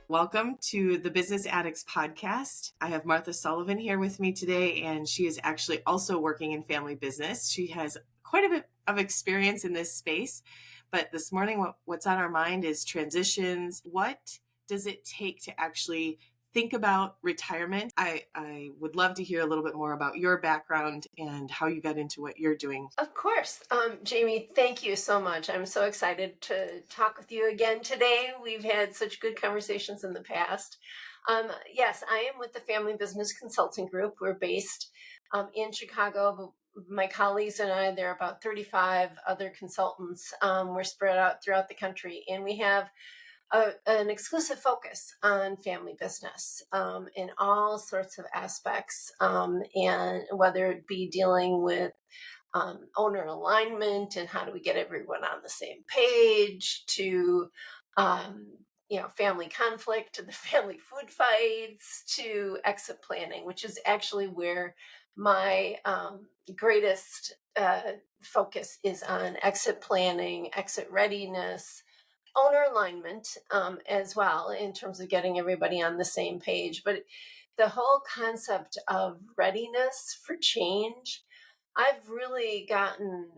Welcome to the Business Addicts podcast. I have Martha Sullivan here with me today, and she is actually also working in family business. She has quite a bit of experience in this space, but this morning, what's on our mind is transitions. What does it take to actually think about retirement? I would love to hear a little bit more about your background and how you got into what you're doing. Of course. Jamie, thank you so much. I'm so excited to talk with you again today. We've had such good conversations in the past. Yes, I am with the Family Business Consulting Group. We're based in Chicago. My colleagues and I, there are about 35 other consultants. We're spread out throughout the country, and we have an exclusive focus on family business in all sorts of aspects, and whether it be dealing with owner alignment and how do we get everyone on the same page to family conflict, to the family food fights, to exit planning, which is actually where my greatest focus is on exit planning, exit readiness, owner alignment as well, in terms of getting everybody on the same page. But the whole concept of readiness for change, I've really gotten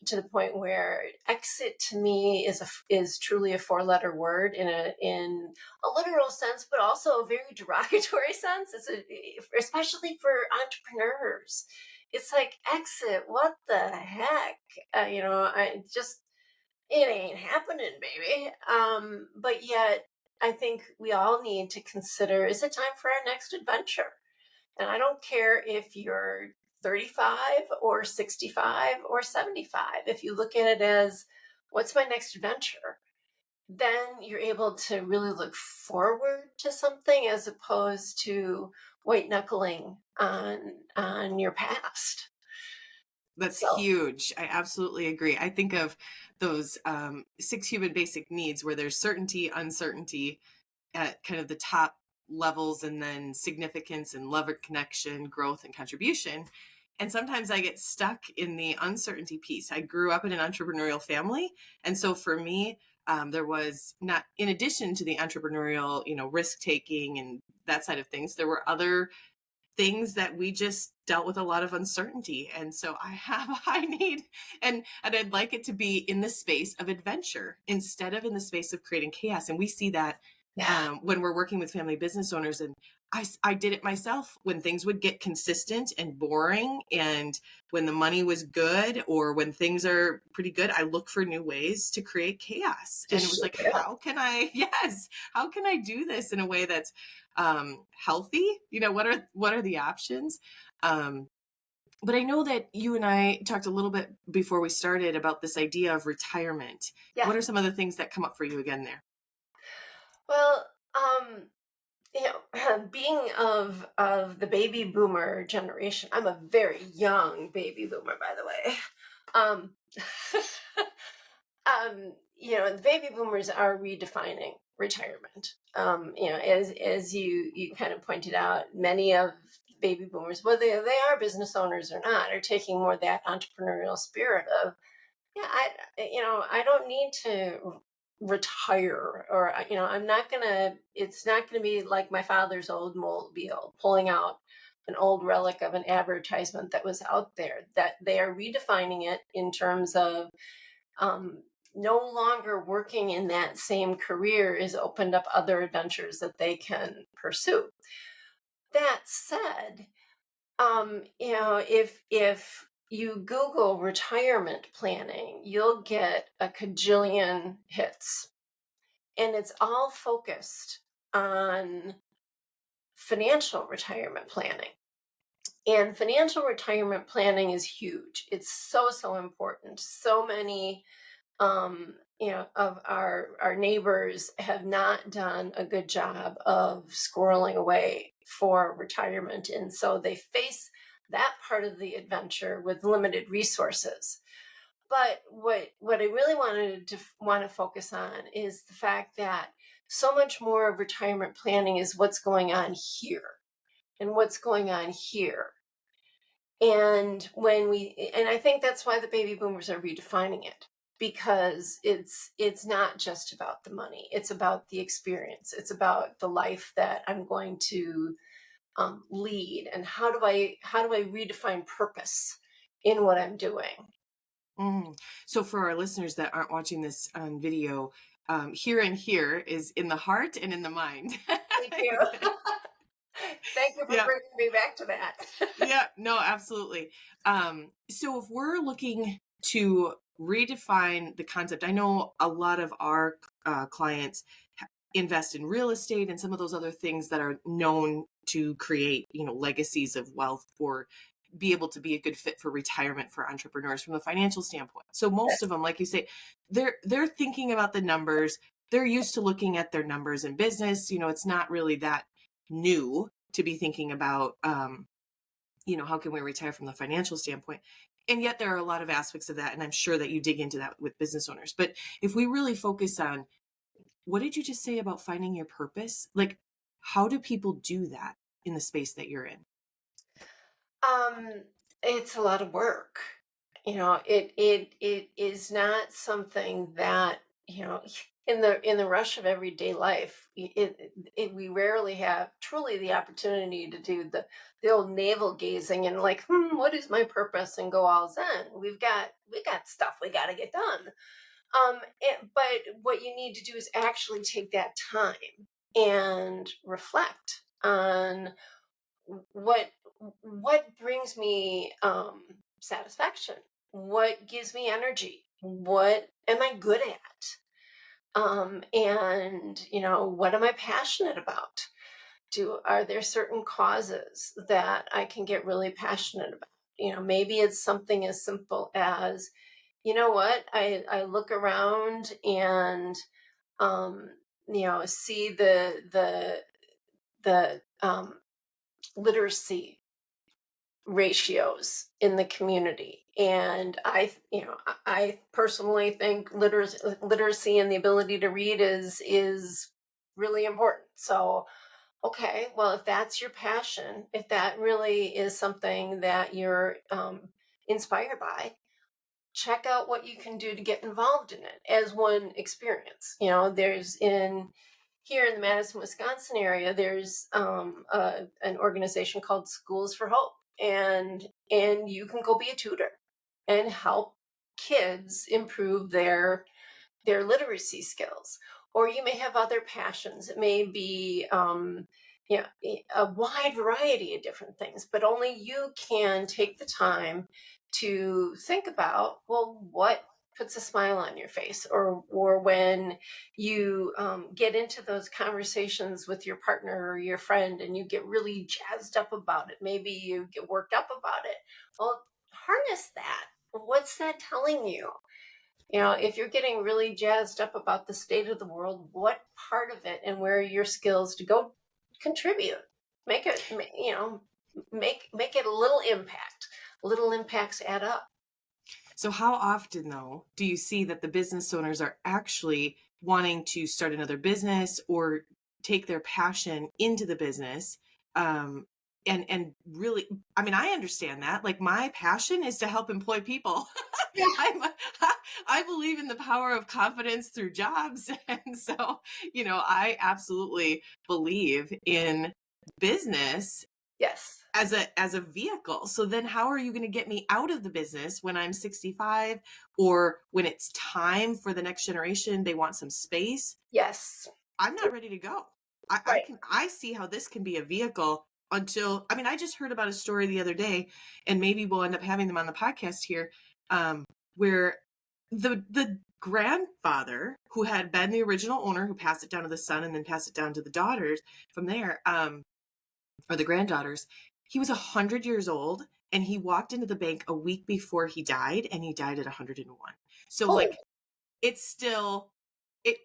to the point where exit to me is truly a four-letter word in a literal sense, but also a very derogatory sense. Especially for entrepreneurs. It's like, exit, what the heck? It ain't happening, baby. But yet, I think we all need to consider: is it time for our next adventure? And I don't care if you're 35 or 65 or 75. If you look at it as, what's my next adventure? Then you're able to really look forward to something as opposed to white knuckling on your past. That's So, huge. I absolutely agree. I think of those 6 human basic needs where there's certainty, uncertainty at kind of the top levels, and then significance and love of connection, growth and contribution. And sometimes I get stuck in the uncertainty piece. I grew up in an entrepreneurial family. And so for me, there was not, in addition to the entrepreneurial, risk taking and that side of things, there were other things that we just dealt with a lot of uncertainty. And so I have a high need, and I'd like it to be in the space of adventure instead of in the space of creating chaos. And we see that yeah. when we're working with family business owners. And I did it myself when things would get consistent and boring, and when the money was good or when things are pretty good, I look for new ways to create chaos. And it was like, Yeah. how can I do this in a way that's healthy? What are the options? But I know that you and I talked a little bit before we started about this idea of retirement. Yeah. What are some of the things that come up for you again there? Well, being of the baby boomer generation, I'm a very young baby boomer, by the way. Um, the baby boomers are redefining retirement. As you kind of pointed out, many of baby boomers, whether they are business owners or not, are taking more that entrepreneurial spirit of, I don't need to retire, or it's not gonna be like my father's old mobile, pulling out an old relic of an advertisement that was out there. That they are redefining it in terms of, no longer working in that same career is opened up other adventures that they can pursue. That said, if you Google retirement planning, you'll get a cajillion hits, and it's all focused on financial retirement planning. And financial retirement planning is huge. It's so important. So many of our neighbors have not done a good job of squirreling away for retirement, and so they face that part of the adventure with limited resources. But what I really want to focus on is the fact that so much more of retirement planning is what's going on here and what's going on here. And I think that's why the baby boomers are redefining it. because it's not just about the money. It's about the experience. It's about the life that I'm going to lead, and how do I redefine purpose in what I'm doing. Mm. So for our listeners that aren't watching this video, here and here is in the heart and in the mind. Thank you. Thank you for Yeah. bringing me back to that. Yeah, no, absolutely. So if we're looking to redefine the concept, I know a lot of our clients invest in real estate and some of those other things that are known to create, legacies of wealth or be able to be a good fit for retirement for entrepreneurs from a financial standpoint. So most of Yes. them, like you say, they're thinking about the numbers. They're used to looking at their numbers in business. It's not really that new to be thinking about how can we retire from the financial standpoint? And yet there are a lot of aspects of that. And I'm sure that you dig into that with business owners. But if we really focus on what did you just say about finding your purpose? Like, how do people do that in the space that you're in? Um, it's a lot of work. It is not something that, in the rush of everyday life, we rarely have truly the opportunity to do the old navel gazing and like, what is my purpose, and go all zen. We got stuff we got to get done. But what you need to do is actually take that time and reflect on what what brings me satisfaction, what gives me energy, what am I good at, and what am I passionate about. Are there certain causes that I can get really passionate about? Maybe it's something as simple as, what, I look around and see the literacy ratios in the community. And I personally think literacy and the ability to read is really important. So, okay, well, if that's your passion, if that really is something that you're inspired by, check out what you can do to get involved in it as one experience. There's in here in the Madison, Wisconsin area, there's an organization called Schools for Hope, and you can go be a tutor and help kids improve their literacy skills. Or you may have other passions. It may be a wide variety of different things, but only you can take the time to think about, well, what puts a smile on your face, or when you get into those conversations with your partner or your friend and you get really jazzed up about it, maybe you get worked up about it. Well, harness that. What's that telling you? If you're getting really jazzed up about the state of the world, what part of it and where are your skills to go contribute? Make it, make it a little impact. Little impacts add up. So how often though do you see that the business owners are actually wanting to start another business or take their passion into the business? And really, I mean, I understand that. Like my passion is to help employ people. Yeah. I'm I believe in the power of confidence through jobs. And so, I absolutely believe in business Yes. as a vehicle. So then how are you going to get me out of the business when I'm 65 or when it's time for the next generation, they want some space? Yes. I'm not ready to go. Right. I see how this can be a vehicle until, I mean, I just heard about a story the other day, and maybe we'll end up having them on the podcast here, where the grandfather who had been the original owner, who passed it down to the son and then passed it down to the daughters from there, or the granddaughters, he was 100 years old and he walked into the bank a week before he died, and he died at 101. So Oh, like it's still, it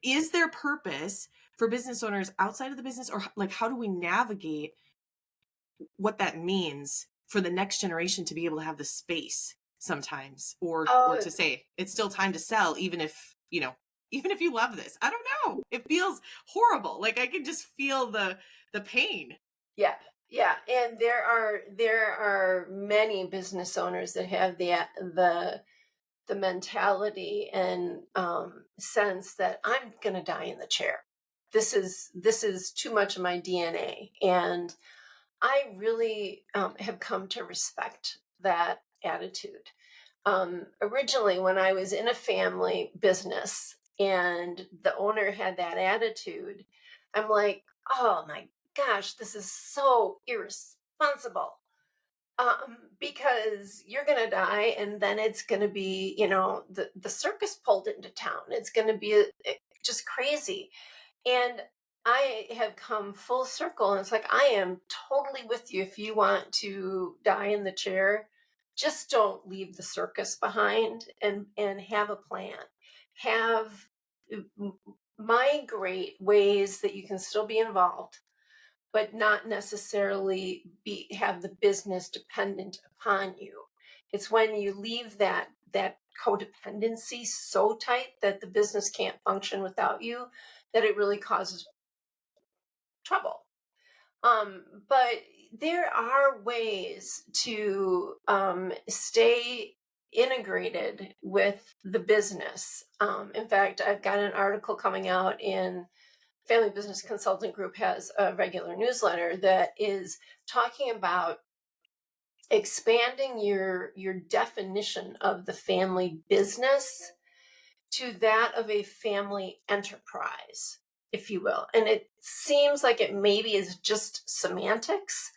is there purpose for business owners outside of the business, or like how do we navigate what that means for the next generation to be able to have the space sometimes, or oh, to say it's still time to sell, even if even if you love this. I don't know, it feels horrible. Like I can just feel the pain. yeah. Yeah. And there are many business owners that have the the mentality and sense that I'm going to die in the chair. This is too much of my DNA, and I really have come to respect that attitude. Originally, when I was in a family business and the owner had that attitude, I'm like, oh my gosh, this is so irresponsible. Because you're gonna die, and then it's gonna be, the circus pulled into town. It's gonna be just crazy. And I have come full circle, and it's like I am totally with you. If you want to die in the chair, just don't leave the circus behind, and have a plan. Have migrate ways that you can still be involved, but not necessarily be have the business dependent upon you. It's when you leave that codependency so tight that the business can't function without you, that it really causes trouble. But there are ways to stay integrated with the business. In fact, I've got an article coming out in Family Business Consulting Group has a regular newsletter that is talking about expanding your definition of the family business to that of a family enterprise, if you will. And it seems like it maybe is just semantics,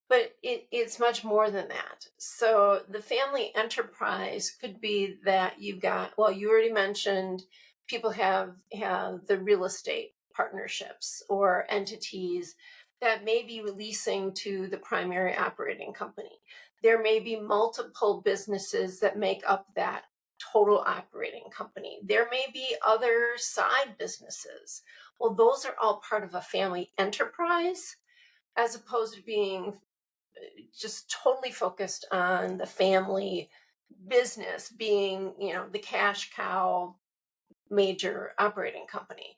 but it's much more than that. So the family enterprise could be that you've got, well, you already mentioned people have the real estate partnerships or entities that may be releasing to the primary operating company. There may be multiple businesses that make up that total operating company. There may be other side businesses. Well, those are all part of a family enterprise, as opposed to being just totally focused on the family business being, the cash cow major operating company.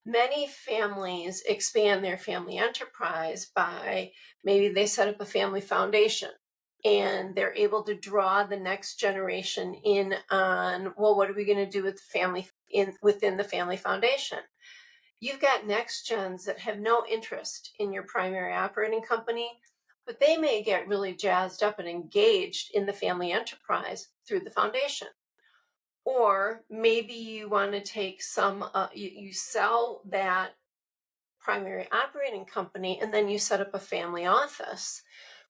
Many families expand their family enterprise by maybe they set up a family foundation, and they're able to draw the next generation in on, well, what are we going to do with the family within the family foundation? You've got next gens that have no interest in your primary operating company, but they may get really jazzed up and engaged in the family enterprise through the foundation. Or maybe you want to take you sell that primary operating company, and then you set up a family office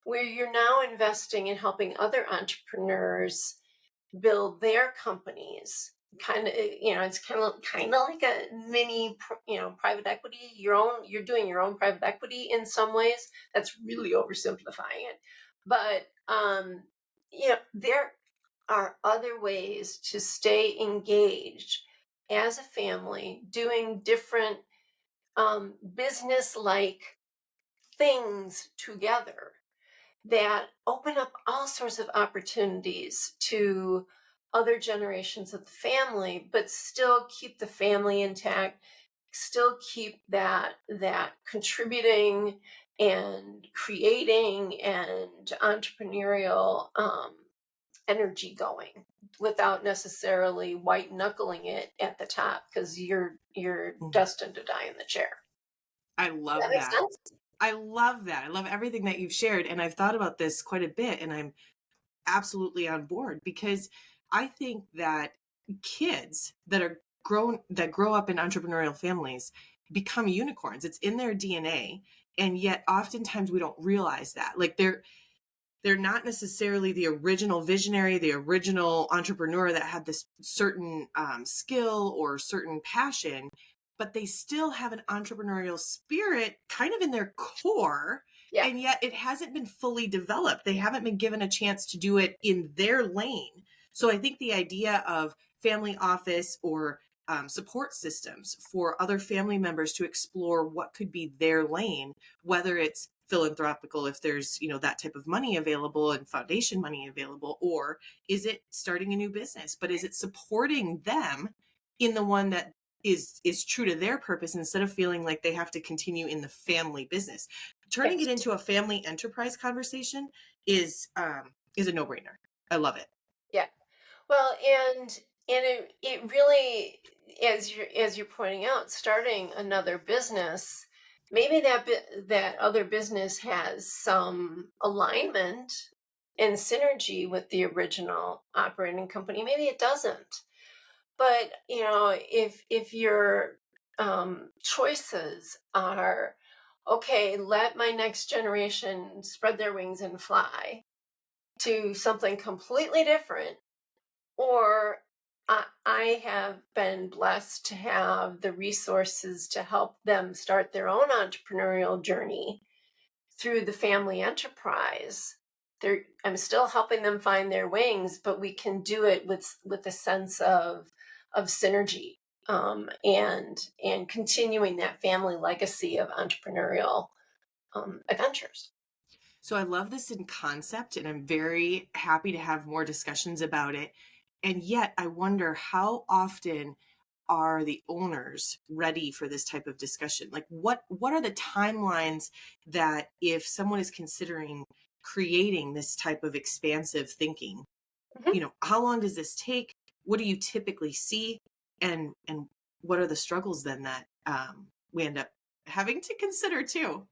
where you're now investing in helping other entrepreneurs build their companies. Kind of, it's kind of like a mini, private equity. You're doing your own private equity in some ways. That's really oversimplifying it, but there are other ways to stay engaged as a family, doing different business like things together that open up all sorts of opportunities to other generations of the family, but still keep the family intact, still keep that contributing and creating and entrepreneurial energy going, without necessarily white knuckling it at the top, because you're Mm. destined to die in the chair. I Does that love make that. sense? I love that. I love everything that you've shared. And I've thought about this quite a bit, and I'm absolutely on board because I think that kids that grow up in entrepreneurial families become unicorns. It's in their DNA. And yet oftentimes we don't realize that. Like they're not necessarily the original visionary, the original entrepreneur that had this certain skill or certain passion, but they still have an entrepreneurial spirit kind of in their core. Yeah. And yet it hasn't been fully developed. They haven't been given a chance to do it in their lane. So I think the idea of family office or support systems for other family members to explore what could be their lane, whether it's philanthropical, if there's that type of money available and foundation money available, or is it starting a new business, but is it supporting them in the one that is true to their purpose, instead of feeling like they have to continue in the family business. Turning Yes. it into a family enterprise conversation is a no-brainer. I love it. Yeah. Well, and it really, as you're pointing out, starting another business, maybe that other business has some alignment and synergy with the original operating company. Maybe it doesn't. But if your choices are, okay, let my next generation spread their wings and fly to something completely different, or I have been blessed to have the resources to help them start their own entrepreneurial journey through the family enterprise. I'm still helping them find their wings, but we can do it with a sense of synergy, and continuing that family legacy of entrepreneurial adventures. So I love this in concept, and I'm very happy to have more discussions about it. And yet, I wonder how often are the owners ready for this type of discussion? Like, what are the timelines that if someone is considering creating this type of expansive thinking, Mhm. how long does this take? What do you typically see? And what are the struggles then that we end up having to consider too?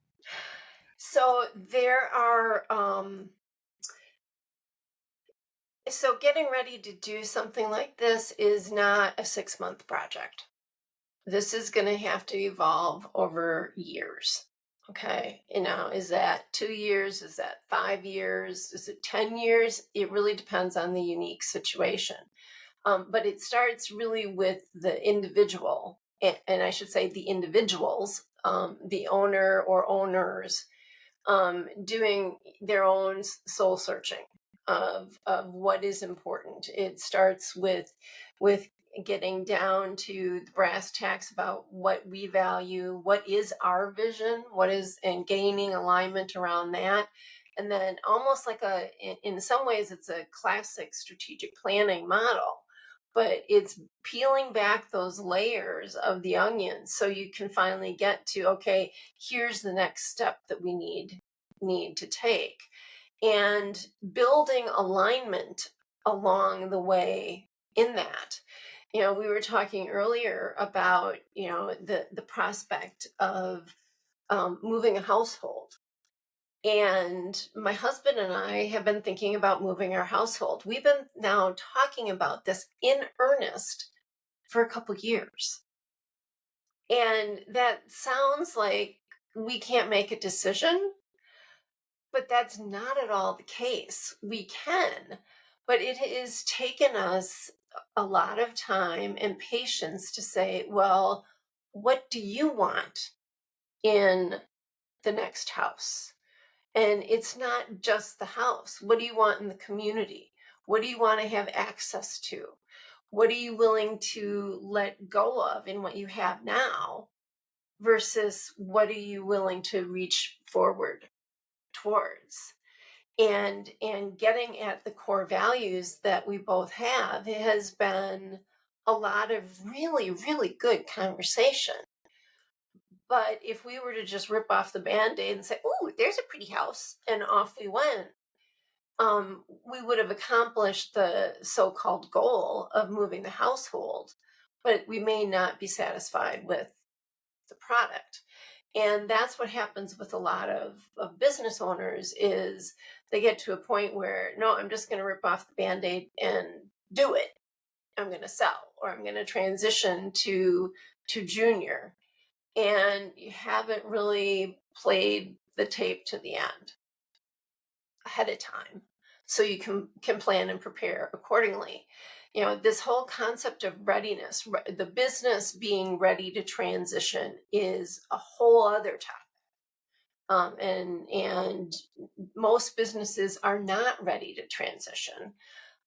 So there are so getting ready to do something like this is not a 6-month project. This is going to have to evolve over years. Okay. Is that 2 years? Is that 5 years? Is it 10 years? It really depends on the unique situation. But it starts really with the individual, and I should say the individuals, the owner or owners, doing their own soul searching of what is important. It starts with getting down to the brass tacks about what we value, what is our vision, what is, and gaining alignment around that. And then almost like in some ways, it's a classic strategic planning model, but it's peeling back those layers of the onion so you can finally get to, okay, here's the next step that we need to take, and building alignment along the way in that. We were talking earlier about the prospect of moving a household, and my husband and I have been thinking about moving our household. We've been now talking about this in earnest for a couple years, and that sounds like we can't make a decision. But that's not at all the case. We can, but it has taken us a lot of time and patience to say, well, what do you want in the next house? And it's not just the house. What do you want in the community? What do you want to have access to? What are you willing to let go of in what you have now versus what are you willing to reach forward towards? And getting at the core values that we both have, it has been a lot of really really good conversation. But if we were to just rip off the band-aid and say, oh, there's a pretty house, and off we went, we would have accomplished the so-called goal of moving the household, but we may not be satisfied with the product. And that's what happens with a lot of business owners is they get to a point where, no, I'm just going to rip off the band-aid and do it. I'm going to sell, or I'm going to transition to junior. And you haven't really played the tape to the end ahead of time, so you can plan and prepare accordingly. This whole concept of readiness, the business being ready to transition, is a whole other topic. And most businesses are not ready to transition.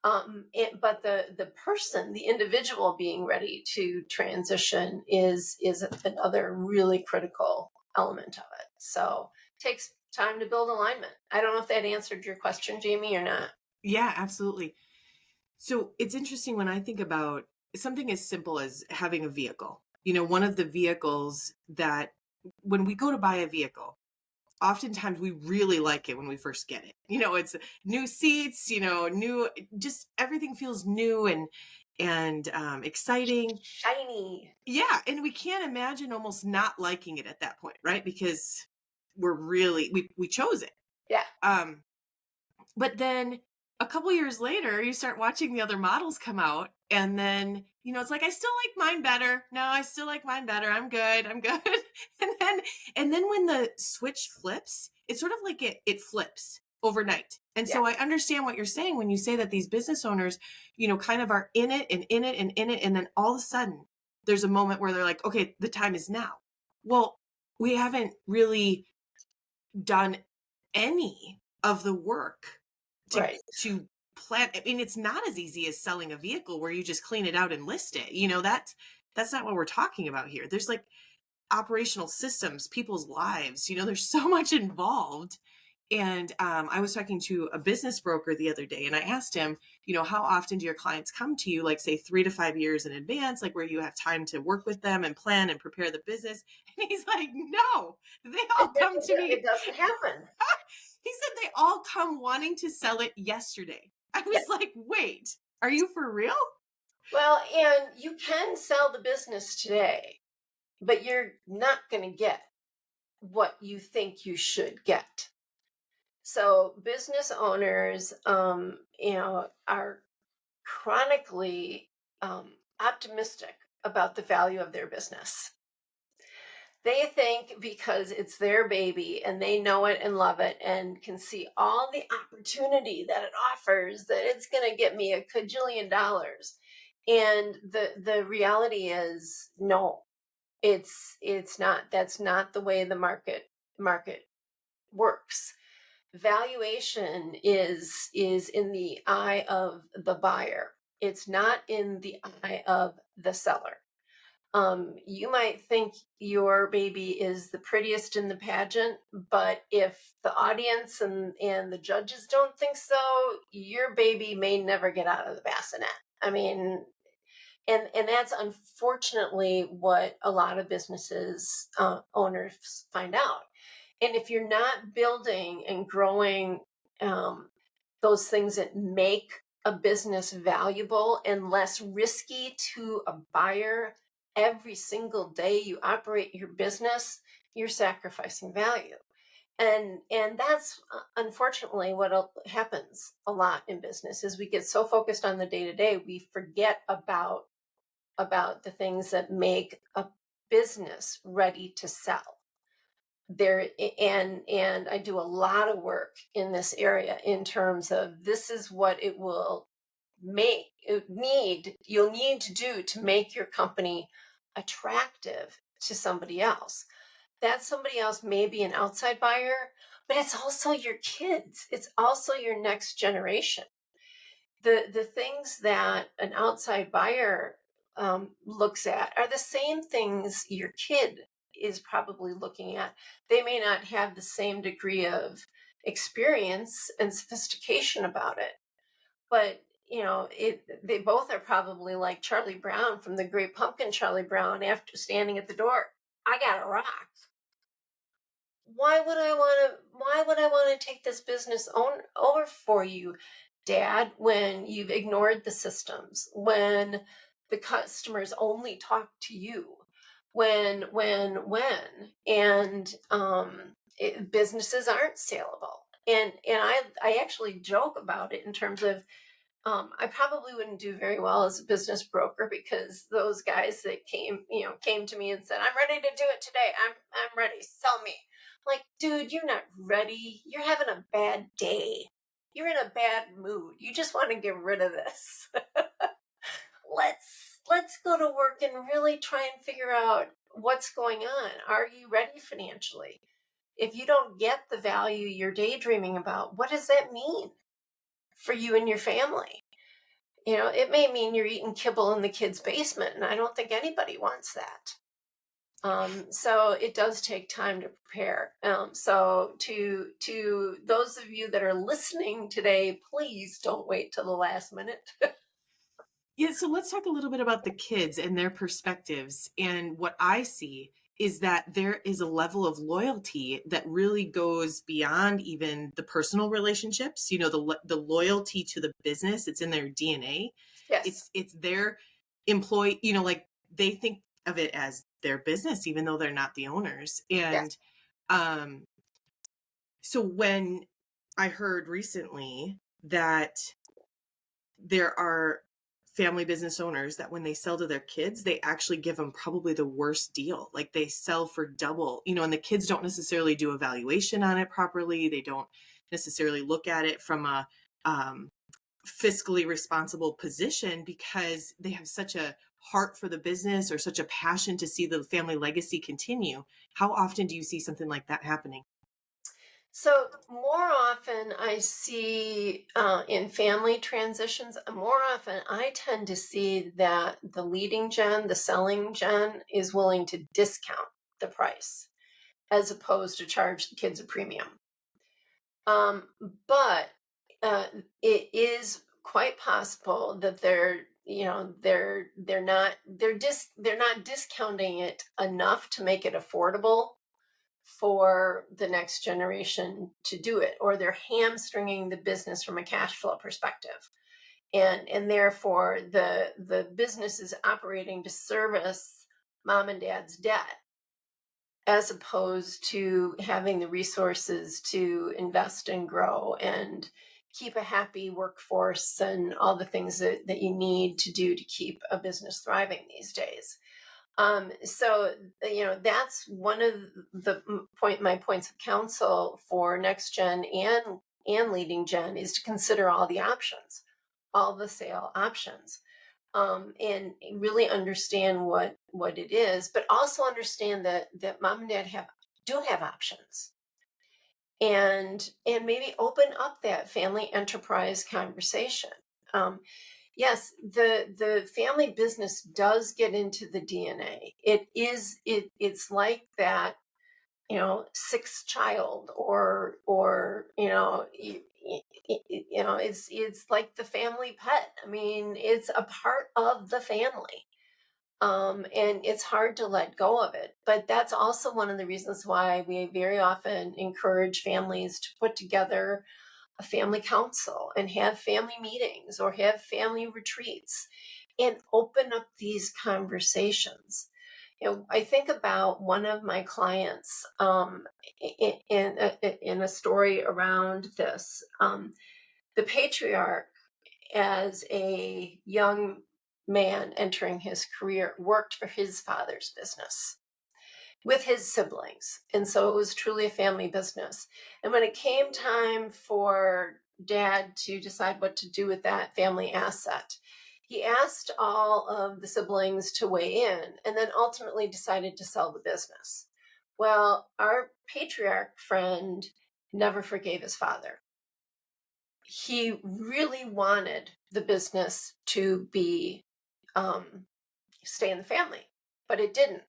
But the person, the individual being ready to transition is another really critical element of it. So it takes time to build alignment. I don't know if that answered your question, Jamie, or not. Yeah, absolutely. So it's interesting when I think about something as simple as having a vehicle. One of the vehicles that when we go to buy a vehicle, oftentimes we really like it when we first get it. It's new seats, new, just everything feels new and exciting. Shiny. Yeah, and we can't imagine almost not liking it at that point, right? Because we chose it. Yeah. Um, but then a couple years later, you start watching the other models come out, and then, it's like, I still like mine better. No, I still like mine better. I'm good. I'm good. And then when the switch flips, it's sort of like it flips overnight. And Yeah. so I understand what you're saying when you say that these business owners, kind of are in it and in it and in it. And then all of a sudden there's a moment where they're like, okay, the time is now. Well, we haven't really done any of the work to Right. to plan. I mean, it's not as easy as selling a vehicle where you just clean it out and list it. That's not what we're talking about here. There's like operational systems, people's lives, there's so much involved. And I was talking to a business broker the other day, and I asked him, how often do your clients come to you, like say 3 to 5 years in advance, like where you have time to work with them and plan and prepare the business? And he's like, no, they all come to It me. doesn't happen. He said they all come wanting to sell it yesterday. I Yeah. was like, wait, are you for real? Well, and you can sell the business today, but you're not going to get what you think you should get. So business owners, are chronically optimistic about the value of their business. They think because it's their baby and they know it and love it and can see all the opportunity that it offers, that it's going to get me $1 cajillion. And the reality is, no, it's not. That's not the way the market works. Valuation is in the eye of the buyer. It's not in the eye of the seller. You might think your baby is the prettiest in the pageant, but if the audience and the judges don't think so, your baby may never get out of the bassinet. I mean, and that's unfortunately what a lot of businesses owners find out. And if you're not building and growing um, those things that make a business valuable and less risky to a buyer every single day you operate your business, you're sacrificing value. And that's unfortunately what happens a lot in business is we get so focused on the day to day we forget about the things that make a business ready to sell. And I do a lot of work in this area in terms of this is what it will make it need you'll need to do to make your company attractive to somebody else. That somebody else may be an outside buyer, but it's also your kids, it's also your next generation. The things that an outside buyer looks at are the same things your kid is probably looking at. They may not have the same degree of experience and sophistication about it, but they both are probably like Charlie Brown from the Great Pumpkin. Charlie Brown, after standing at the door, I got a rock. Why would I want to take this business over for you, Dad, when you've ignored the systems, when the customers only talk to you, when and businesses aren't saleable. And I actually joke about it in terms of I probably wouldn't do very well as a business broker because those guys that came to me and said, "I'm ready to do it today. I'm ready. Sell me." Like, dude, you're not ready. You're having a bad day. You're in a bad mood. You just want to get rid of this. Let's go to work and really try and figure out what's going on. Are you ready financially? If you don't get the value you're daydreaming about, what does that mean for you and your family? It may mean you're eating kibble in the kid's basement, and I don't think anybody wants that. So it does take time to prepare. So to those of you that are listening today, please don't wait till the last minute. Yeah, so let's talk a little bit about the kids and their perspectives. And what I see is that there is a level of loyalty that really goes beyond even the personal relationships. The loyalty to the business, it's in their DNA. Yes. It's their employee, like they think of it as their business, even though they're not the owners. Yes. And um, so when I heard recently that there are family business owners that when they sell to their kids, they actually give them probably the worst deal. Like they sell for double, and the kids don't necessarily do evaluation on it properly. They don't necessarily look at it from a fiscally responsible position because they have such a heart for the business or such a passion to see the family legacy continue. How often do you see something like that happening? So more often I see in family transitions, more often I tend to see that the leading gen, the selling gen, is willing to discount the price as opposed to charge the kids a premium. Um, but uh, it is quite possible that they're not discounting it enough to make it affordable for the next generation to do it, or they're hamstringing the business from a cash flow perspective, and therefore the business is operating to service mom and dad's debt as opposed to having the resources to invest and grow and keep a happy workforce and all the things that you need to do to keep a business thriving these days. So that's one of my points of counsel for next gen and leading gen is to consider all the options, all the sale options, and really understand what it is, but also understand that mom and dad do have options, and maybe open up that family enterprise conversation. Um, Yes, the family business does get into the DNA. It's like that, sixth child, or it's like the family pet. I mean, it's a part of the family. And it's hard to let go of it. But that's also one of the reasons why we very often encourage families to put together a family council and have family meetings or have family retreats and open up these conversations. I think about one of my clients, in a story around this. The patriarch, as a young man entering his career, worked for his father's business with his siblings. And so it was truly a family business. And when it came time for dad to decide what to do with that family asset, he asked all of the siblings to weigh in and then ultimately decided to sell the business. Well, our patriarch friend never forgave his father. He really wanted the business to be stay in the family, but it didn't.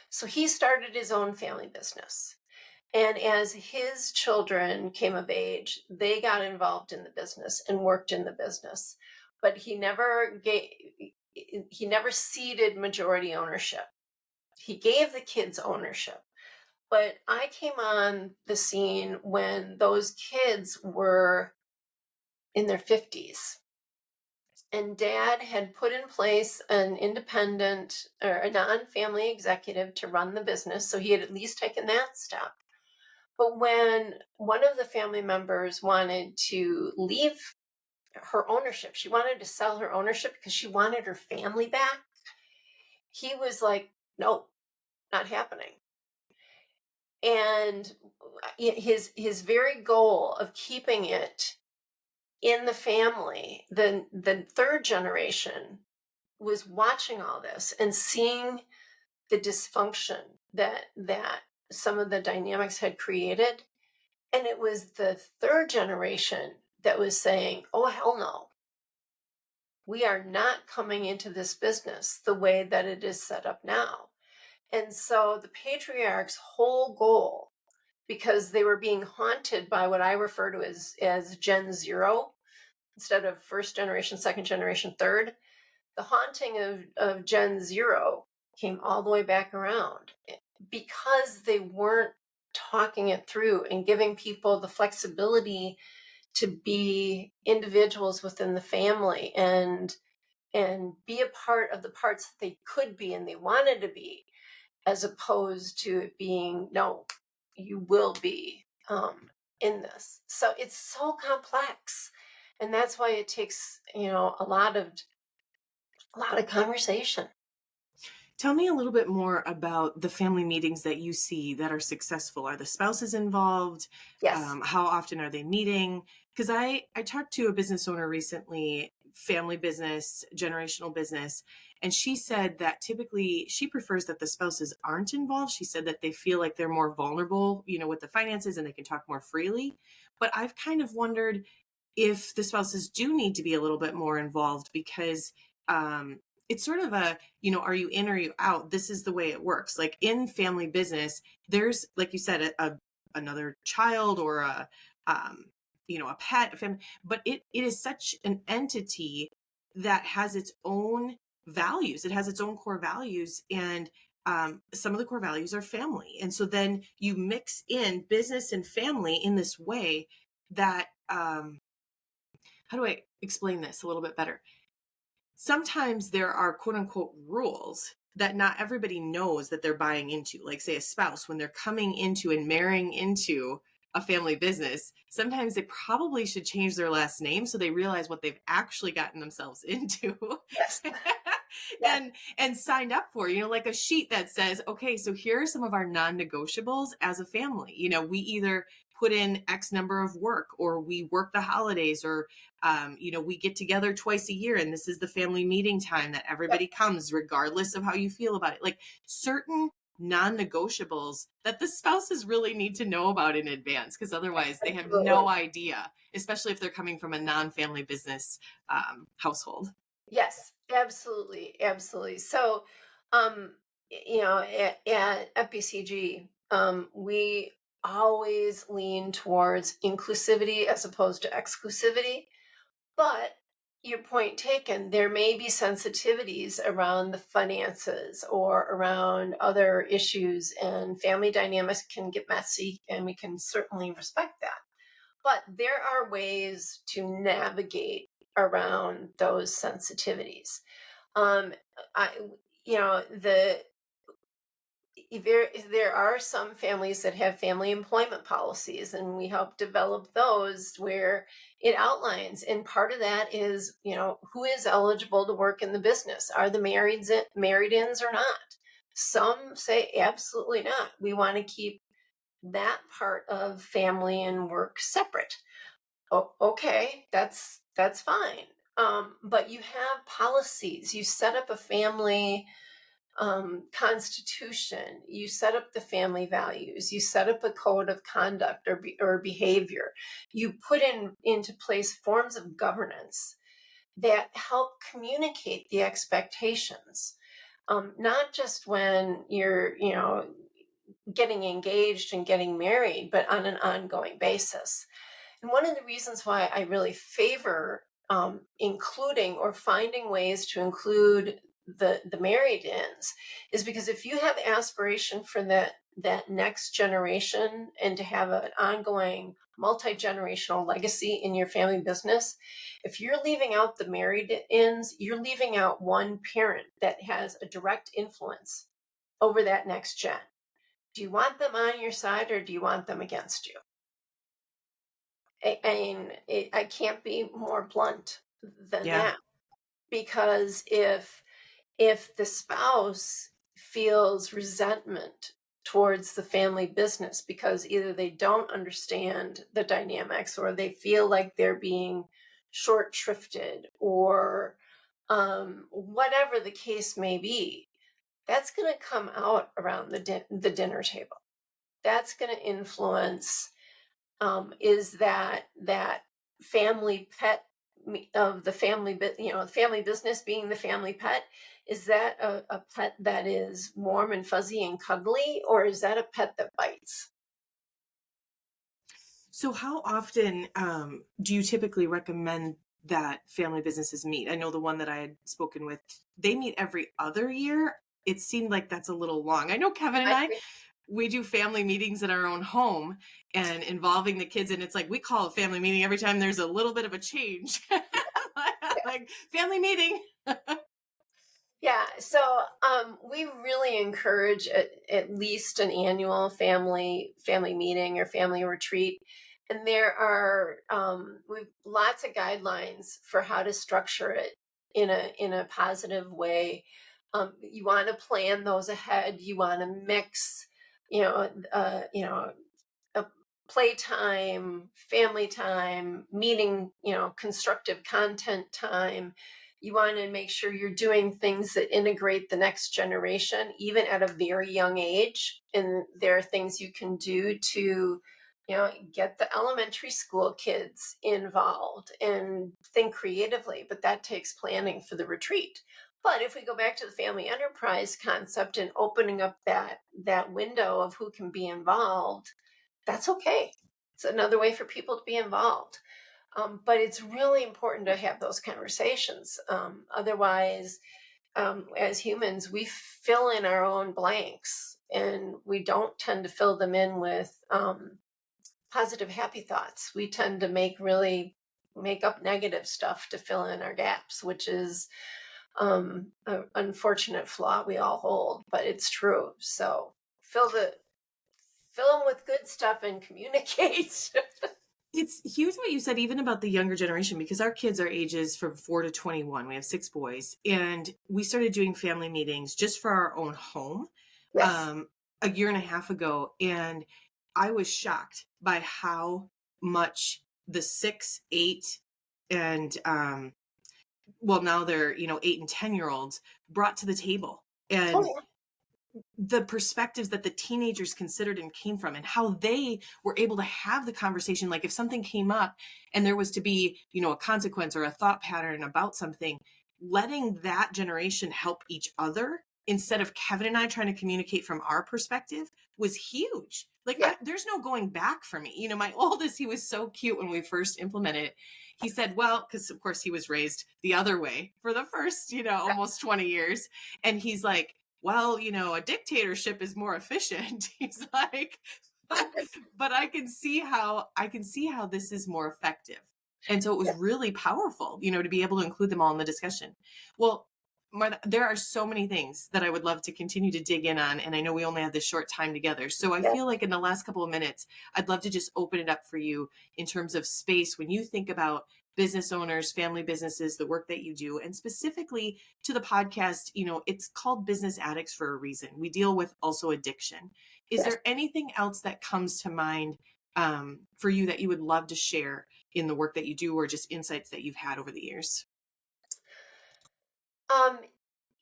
So he started his own family business. And as his children came of age, they got involved in the business and worked in the business. But he never ceded majority ownership. He gave the kids ownership. But I came on the scene when those kids were in their 50s. And dad had put in place an independent or a non-family executive to run the business. So he had at least taken that step. But when one of the family members wanted to leave her ownership, she wanted to sell her ownership because she wanted her family back, he was like, no, not happening. And his very goal of keeping it in the family, the third generation was watching all this and seeing the dysfunction that some of the dynamics had created. And it was the third generation that was saying, oh, hell no. We are not coming into this business the way that it is set up now. And so the patriarch's whole goal, because they were being haunted by what I refer to as Gen Zero, instead of first generation, second generation, third, the haunting of Gen Zero came all the way back around because they weren't talking it through and giving people the flexibility to be individuals within the family and be a part of the parts that they could be and they wanted to be, as opposed to it being, no, you will be in this. So it's so complex, and that's why it takes, a lot of conversation. Tell me a little bit more about the family meetings that you see that are successful. Are the spouses involved? Yes. How often are they meeting? Because I talked to a business owner recently, family business, generational business, and she said that typically she prefers that the spouses aren't involved. She said that they feel like they're more vulnerable, with the finances and they can talk more freely. But I've kind of wondered if the spouses do need to be a little bit more involved because it's sort of are you in or are you out? This is the way it works. Like in family business, there's, like you said, another child or a pet, a family, but it is such an entity that has its own values. It has its own core values. And some of the core values are family. And so then you mix in business and family in this way that, how do I explain this a little bit better? Sometimes there are quote unquote rules that not everybody knows that they're buying into. Like, say, a spouse, when they're coming into and marrying into a family business, sometimes they probably should change their last name so they realize what they've actually gotten themselves into. Yes. Yes. and signed up for, like a sheet that says, okay, so here are some of our non-negotiables as a family. We either put in X number of work, or we work the holidays, or we get together twice a year and this is the family meeting time that Yep. everybody comes regardless of how you feel about it. Like certain non-negotiables that the spouses really need to know about in advance, because otherwise they have Absolutely. no idea, especially if they're coming from a non-family business household. Yes, absolutely, absolutely. So, at BCG, we always lean towards inclusivity as opposed to exclusivity. But your point taken, there may be sensitivities around the finances or around other issues, and family dynamics can get messy, and we can certainly respect that. But there are ways to navigate around those sensitivities. Um, I, the there are some families that have family employment policies, and we help develop those where it outlines. And part of that is, who is eligible to work in the business? Are the married ins or not? Some say absolutely not. We want to keep that part of family and work separate. Okay, that's fine. But you have policies. You set up a family constitution. You set up the family values. You set up a code of conduct or behavior. You put into place forms of governance that help communicate the expectations. Not just when you're, getting engaged and getting married, but on an ongoing basis. And one of the reasons why I really favor including or finding ways to include the married ins is because if you have aspiration for that next generation and to have an ongoing multi-generational legacy in your family business, if you're leaving out the married ins, you're leaving out one parent that has a direct influence over that next gen. Do you want them on your side or do you want them against you? I can't be more blunt than Yeah. that, because if the spouse feels resentment towards the family business because either they don't understand the dynamics or they feel like they're being short shrifted or whatever the case may be, that's going to come out around the dinner table. That's going to influence, is that family pet of the family, family business being the family pet, is that a pet that is warm and fuzzy and cuddly, or is that a pet that bites? So how often do you typically recommend that family businesses meet? I know the one that I had spoken with, they meet every other year. it seemed like that's a little long. I know Kevin and I I, agree. we do family meetings in our own home and involving the kids. And it's like, we call a family meeting every time there's a little bit of a change. Like family meeting. Yeah, so we really encourage at least an annual family meeting or family retreat, and there are we've lots of guidelines for how to structure it in a positive way. You want to plan those ahead. You want to mix, you know, a playtime, family time, meeting, constructive content time. You want to make sure you're doing things that integrate the next generation, even at a very young age. And there are things you can do to, get the elementary school kids involved and think creatively, but that takes planning for the retreat. But if we go back to the family enterprise concept and opening up that window of who can be involved, that's okay. It's another way for people to be involved. But it's really important to have those conversations. Otherwise, as humans, we fill in our own blanks and we don't tend to fill them in with positive, happy thoughts. We tend to make up negative stuff to fill in our gaps, which is an unfortunate flaw we all hold, but it's true. So fill them with good stuff and communicate. It's huge what you said, even about the younger generation, because our kids are ages from 4 to 21. We have 6 boys, and we started doing family meetings just for our own home Yes. um, a year and a half ago. And I was shocked by how much the 6, 8, and well, now they're, 8 and 10-year-olds brought to the table. Oh, And yeah. the perspectives that the teenagers considered and came from, and how they were able to have the conversation. Like if something came up and there was to be, a consequence or a thought pattern about something, letting that generation help each other instead of Kevin and I trying to communicate from our perspective was huge. Like Yeah. there's no going back for me. My oldest, he was so cute when we first implemented it. He said, well, because of course he was raised the other way for the first, almost 20 years. And he's like, well, a dictatorship is more efficient. He's like, but I can see how this is more effective. And so it was Yeah. really powerful, to be able to include them all in the discussion. Well, Martha, there are so many things that I would love to continue to dig in on. And I know we only have this short time together. So I Yeah. feel like in the last couple of minutes, I'd love to just open it up for you in terms of space when you think about business owners, family businesses, the work that you do, and specifically to the podcast. It's called Business Addicts for a reason. We deal with also addiction. Is Yes. there anything else that comes to mind for you that you would love to share in the work that you do, or just insights that you've had over the years? Um,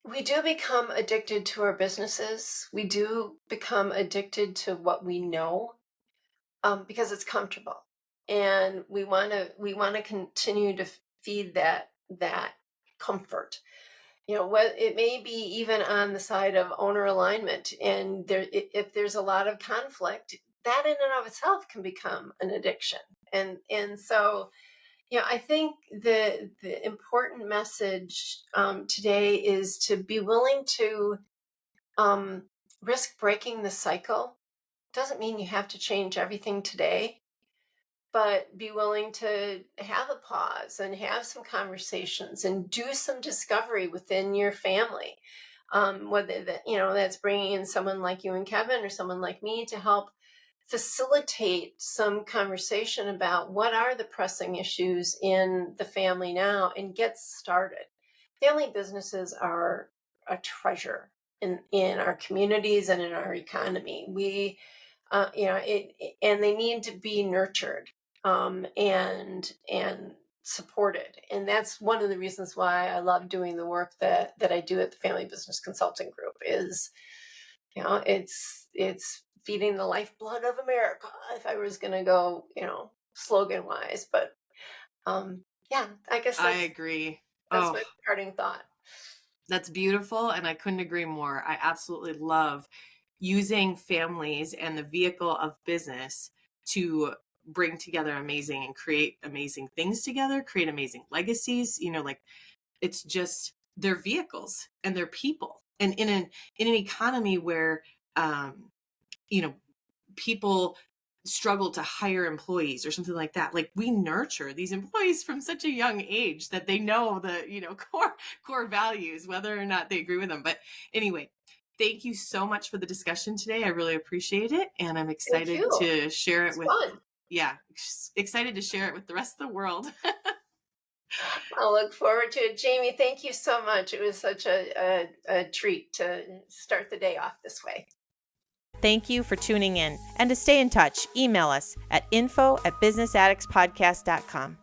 we do become addicted to our businesses. We do become addicted to what we know, because it's comfortable, and we want to continue to feed that comfort. What it may be even on the side of owner alignment, and if there's a lot of conflict, that in and of itself can become an addiction. And so, I think the important message today is to be willing to um, risk breaking the cycle. Doesn't mean you have to change everything today, but be willing to have a pause and have some conversations and do some discovery within your family. Whether that's bringing in someone like you and Kevin, or someone like me, to help facilitate some conversation about what are the pressing issues in the family now, and get started. Family businesses are a treasure in our communities and in our economy. And they need to be nurtured, and supported. And that's one of the reasons why I love doing the work that I do at the Family Business Consulting Group. Is it's feeding the lifeblood of America, if I was going to go, slogan wise. But yeah, I guess I that's agree. that's Oh, my parting thought. that's beautiful. And I couldn't agree more. I absolutely love using families and the vehicle of business to bring together amazing and create amazing things together, create amazing legacies. Like it's just, they're vehicles and they're people. And in an economy where, you know, people struggle to hire employees or something like that, like, we nurture these employees from such a young age that they know the, core values, whether or not they agree with them. But anyway, thank you so much for the discussion today. I really appreciate it, and I'm Thank excited you. to share it It's with, fun. yeah, excited to share it with the rest of the world. I'll look forward to it. Jaime, thank you so much. It was such a treat to start the day off this way. Thank you for tuning in. And to stay in touch, email us at info@businessaddictspodcast.com.